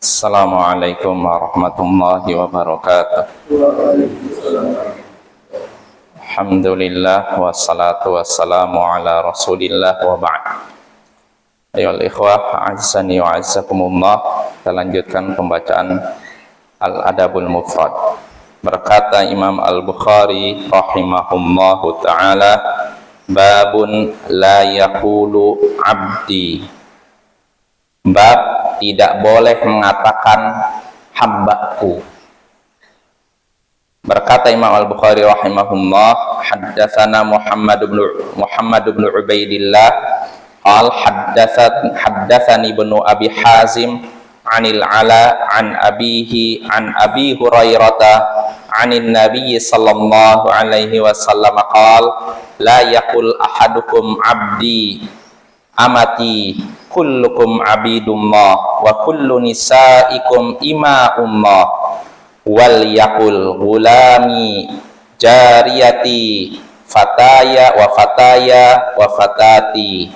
Assalamualaikum warahmatullahi wabarakatuh. Alhamdulillah wassalatu wassalamu ala Rasulillah wa ba'd. Ayyuhal ikhwah, a'azzani wa a'azzakumullah. Kita lanjutkan pembacaan Al-Adabul Mufrad. Berkata Imam Al-Bukhari rahimahullahu ta'ala, babun la yaqulu abdi. Bab tidak boleh mengatakan hambaku. Berkata Imam Al-Bukhari rahimahullah, haddatsana Muhammad bin Ubaidillah qal haddatsani ibnu Abi Hazim anil Ala an abihi an Abi Hurairah anin Nabi sallallahu alaihi wasallam qal la yaqul ahadukum abdi amati kullukum abidullah wa kullu nisaikum ima'ullah wal yaqul gulami jariyati fataya wa fatati.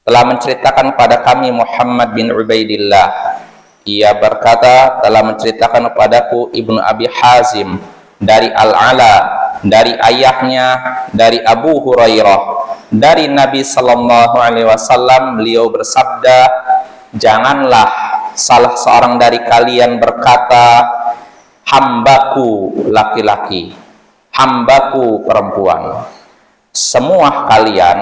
Telah menceritakan kepada kami Muhammad bin Ubaidillah, ia berkata telah menceritakan kepadaku Ibnu Abi Hazim dari Al-Ala, dari ayahnya dari Abu Hurairah dari Nabi sallallahu alaihi wasallam, beliau bersabda, janganlah salah seorang dari kalian berkata hambaku laki-laki, hambaku perempuan. Kalian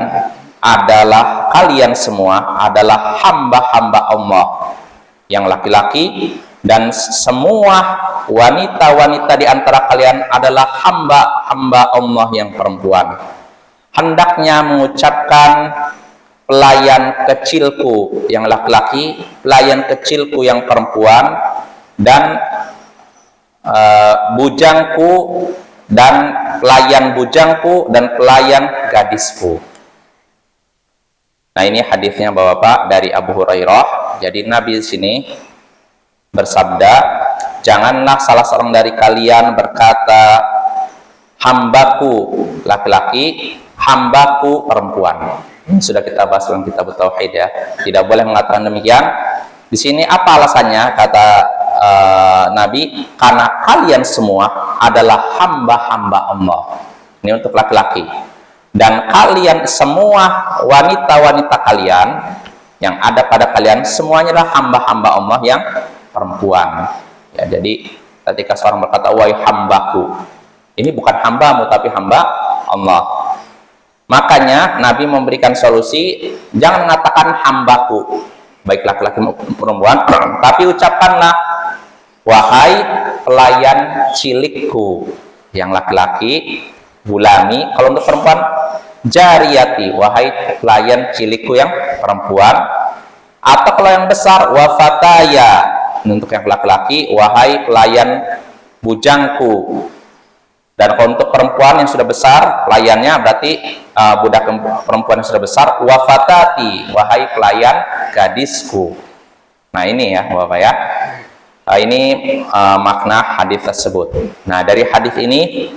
semua adalah hamba-hamba Allah yang laki-laki, dan semua wanita-wanita di antara kalian adalah hamba-hamba Allah yang perempuan. Hendaknya mengucapkan pelayan kecilku yang laki-laki, pelayan kecilku yang perempuan, dan bujangku, dan pelayan bujangku, dan pelayan gadisku. Nah, ini hadisnya Bapak dari Abu Hurairah. Jadi Nabi di sini bersabda, janganlah salah seorang dari kalian berkata hambaku laki-laki, hambaku perempuan. Ini sudah kita bahas dalam kitab Tauhid ya. Tidak boleh mengatakan demikian. Di sini apa alasannya? Kata Nabi, karena kalian semua adalah hamba-hamba Allah. Ini untuk laki-laki. Dan kalian semua wanita-wanita kalian yang ada pada kalian semuanya adalah hamba-hamba Allah yang perempuan. Ya, jadi ketika seorang berkata wahai hambaku, ini bukan hambamu tapi hamba Allah. Makanya Nabi memberikan solusi, jangan mengatakan hambaku, baik laki-laki maupun perempuan, tapi ucapkanlah wahai pelayan cilikku yang laki-laki, gulami. Kalau untuk perempuan, jariyati, wahai pelayan cilikku yang perempuan. Atau kalau yang besar, wafataya, untuk yang laki-laki, wahai pelayan bujangku. Dan kalau untuk perempuan yang sudah besar, pelayannya berarti budak perempuan yang sudah besar, wafatati, wahai pelayan gadisku. Nah ini ya Bapak ya, ini makna hadis tersebut. Nah dari hadis ini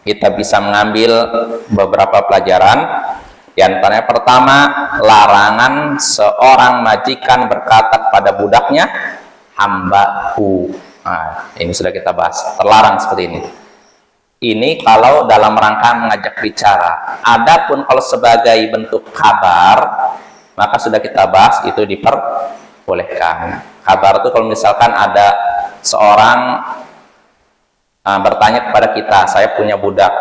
kita bisa mengambil beberapa pelajaran. Di antaranya pertama, larangan seorang majikan berkata kepada budaknya hambaku. Nah ini sudah kita bahas, terlarang seperti ini. Ini kalau dalam rangka mengajak bicara. Adapun kalau sebagai bentuk kabar, maka sudah kita bahas itu diperbolehkan. Kabar itu kalau misalkan ada seorang bertanya kepada kita, saya punya budak.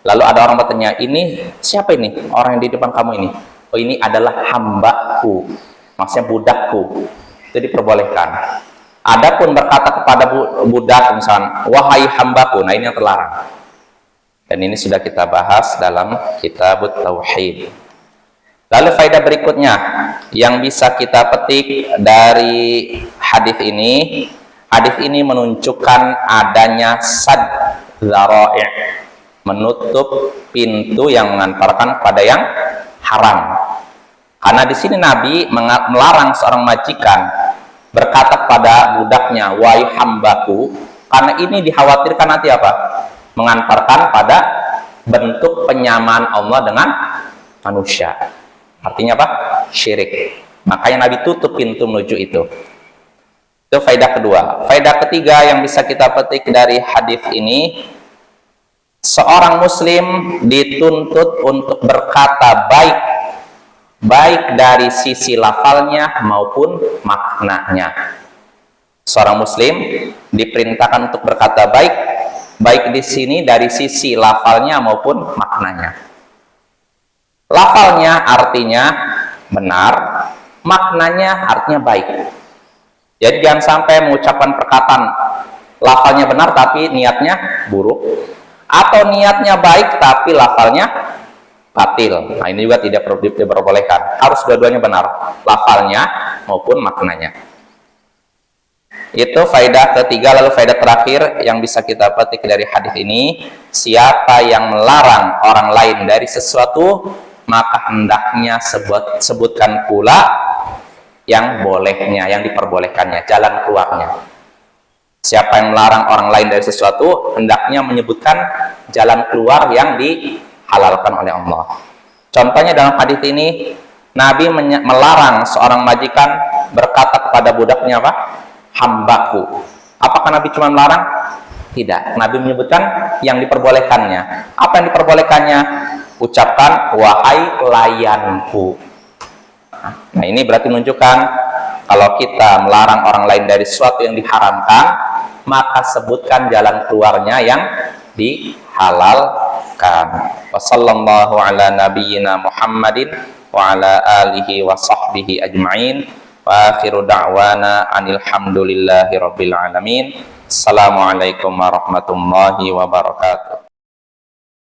Lalu ada orang bertanya, ini siapa ini? Orang yang di depan kamu ini? Oh, ini adalah hambaku. Maksudnya budakku. Itu diperbolehkan. Adapun berkata kepada budak misalnya, wahai hambaku, nah ini yang terlarang. Dan ini sudah kita bahas dalam kitab Tauhid. Lalu faedah berikutnya yang bisa kita petik dari hadis ini menunjukkan adanya sad dzara'i', menutup pintu yang mengantarkan kepada yang haram. Karena di sini Nabi melarang seorang majikan berkata kepada budaknya wahai hambaku, karena ini dikhawatirkan nanti apa? Mengantarkan pada bentuk penyamaan Allah dengan manusia. Artinya apa? Syirik. Makanya Nabi tutup pintu menuju itu. Itu faedah kedua. Faedah ketiga yang bisa kita petik dari hadis ini, seorang muslim dituntut untuk berkata baik, baik dari sisi lafalnya maupun maknanya. Seorang muslim diperintahkan untuk berkata baik, baik di sini dari sisi lafalnya maupun maknanya. Lafalnya artinya benar, maknanya artinya baik. Jadi jangan sampai mengucapkan perkataan lafalnya benar tapi niatnya buruk, atau niatnya baik tapi lafalnya batil. Nah, ini juga tidak diperbolehkan. Harus dua-duanya benar, lafalnya maupun maknanya. Itu faedah ketiga. Lalu faedah terakhir yang bisa kita petik dari hadis ini, siapa yang melarang orang lain dari sesuatu, maka hendaknya sebutkan pula yang bolehnya, yang diperbolehkannya, jalan keluarnya. Siapa yang melarang orang lain dari sesuatu, hendaknya menyebutkan jalan keluar yang dihalalkan oleh Allah. Contohnya dalam hadis ini, Nabi melarang seorang majikan berkata kepada budaknya apa? Hambaku. Apakah Nabi cuma melarang? Tidak. Nabi menyebutkan yang diperbolehkannya. Apa yang diperbolehkannya? Ucapkan wahai pelayanku. Nah, ini berarti menunjukkan kalau kita melarang orang lain dari sesuatu yang diharamkan, maka sebutkan jalan keluarnya yang dihalalkan. Wassallallahu ala nabiyyina Muhammadin wa ala alihi wa sahbihi ajma'in. Wa akhiru da'wana anil hamdulillahi rabbil alamin. Assalamualaikum warahmatullahi wabarakatuh.